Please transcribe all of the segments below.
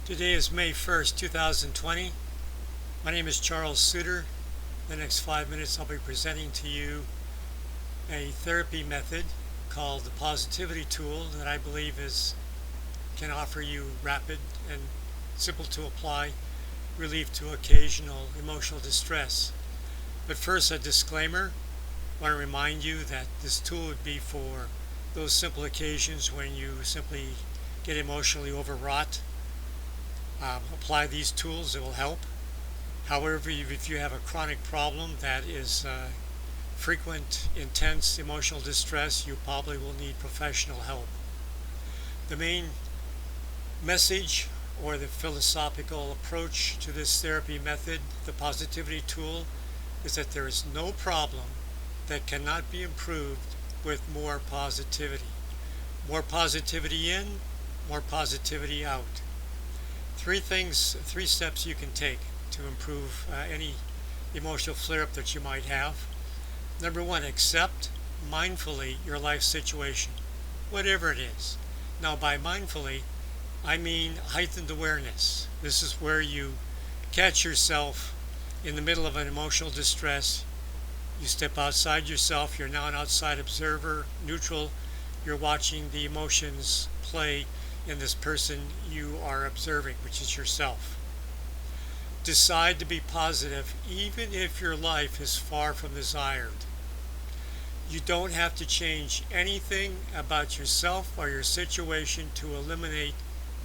Today is May 1st, 2020. My name is Charles Suter. The next 5 minutes I'll be presenting to you a therapy method called the positivity tool that I believe can offer you rapid and simple to apply relief to occasional emotional distress. But first, a disclaimer. I want to remind you that this tool would be for those simple occasions when you simply get emotionally overwrought. Apply these tools, it will help. However, if you have a chronic problem that is frequent, intense emotional distress, you probably will need professional help. The main message or the philosophical approach to this therapy method, the positivity tool, is that there is no problem that cannot be improved with more positivity. More positivity in, more positivity out. Three steps you can take to improve any emotional flare-up that you might have. Number one, accept mindfully your life situation, whatever it is. Now, by mindfully, I mean heightened awareness. This is where you catch yourself in the middle of an emotional distress. You step outside yourself. You're now an outside observer, neutral. You're watching the emotions play in this person you are observing, which is yourself. Decide to be positive even if your life is far from desired. You don't have to change anything about yourself or your situation to eliminate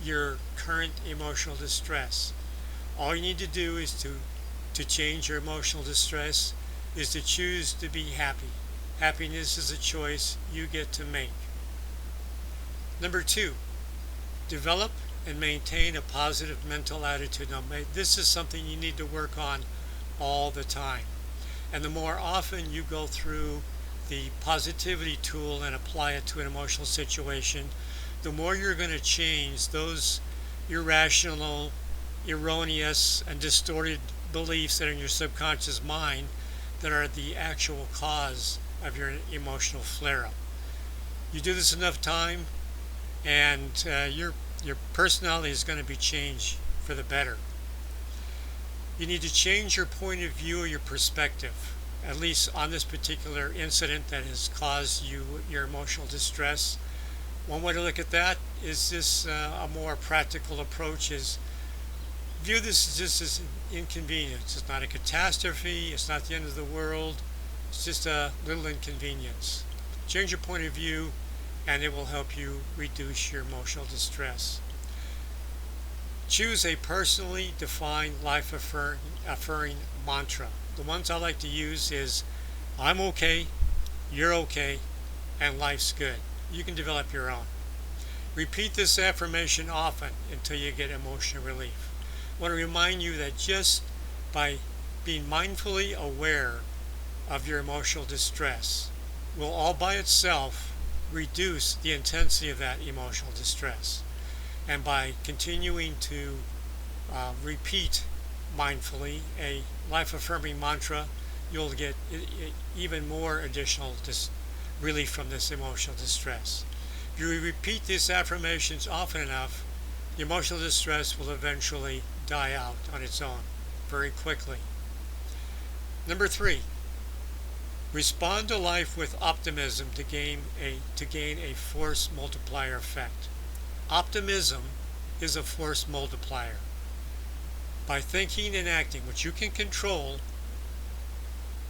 your current emotional distress. All you need to do is to change your emotional distress is to choose to be happy. Happiness is a choice you get to make. Number two, develop and maintain a positive mental attitude. Now, this is something you need to work on all the time. And the more often you go through the positivity tool and apply it to an emotional situation, the more you're going to change those irrational, erroneous, and distorted beliefs that are in your subconscious mind that are the actual cause of your emotional flare-up. You do this enough time, and your personality is going to be changed for the better. You need to change your point of view or your perspective, at least on this particular incident that has caused you your emotional distress. One way to look at that is this a more practical approach is view this just as an inconvenience. It's not a catastrophe. It's not the end of the world. It's just a little inconvenience. Change your point of view, and it will help you reduce your emotional distress. Choose a personally defined life-affirming mantra. The ones I like to use is, I'm okay, you're okay, and life's good. You can develop your own. Repeat this affirmation often until you get emotional relief. I want to remind you that just by being mindfully aware of your emotional distress will all by itself reduce the intensity of that emotional distress. And by continuing to repeat mindfully a life-affirming mantra, you'll get even more additional relief from this emotional distress. If you repeat these affirmations often enough, the emotional distress will eventually die out on its own very quickly. Number three, respond to life with optimism to gain a force multiplier effect. Optimism is a force multiplier. By thinking and acting, which you can control,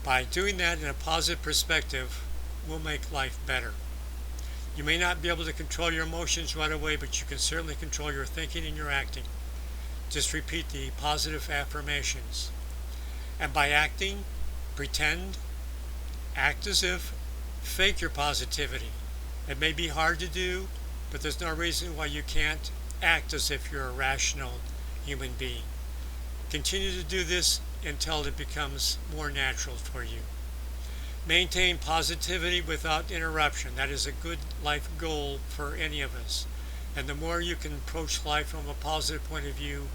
by doing that in a positive perspective, will make life better. You may not be able to control your emotions right away, but you can certainly control your thinking and your acting. Just repeat the positive affirmations. And by acting, pretend, act as if, fake your positivity. It may be hard to do, but there's no reason why you can't act as if you're a rational human being. Continue to do this until it becomes more natural for you. Maintain positivity without interruption. That is a good life goal for any of us. And the more you can approach life from a positive point of view,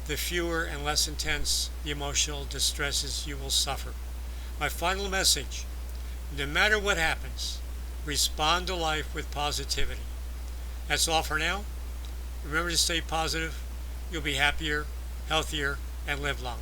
the fewer and less intense the emotional distresses you will suffer. My final message, no matter what happens, respond to life with positivity. That's all for now. Remember to stay positive. you'll be happier, healthier, and live longer.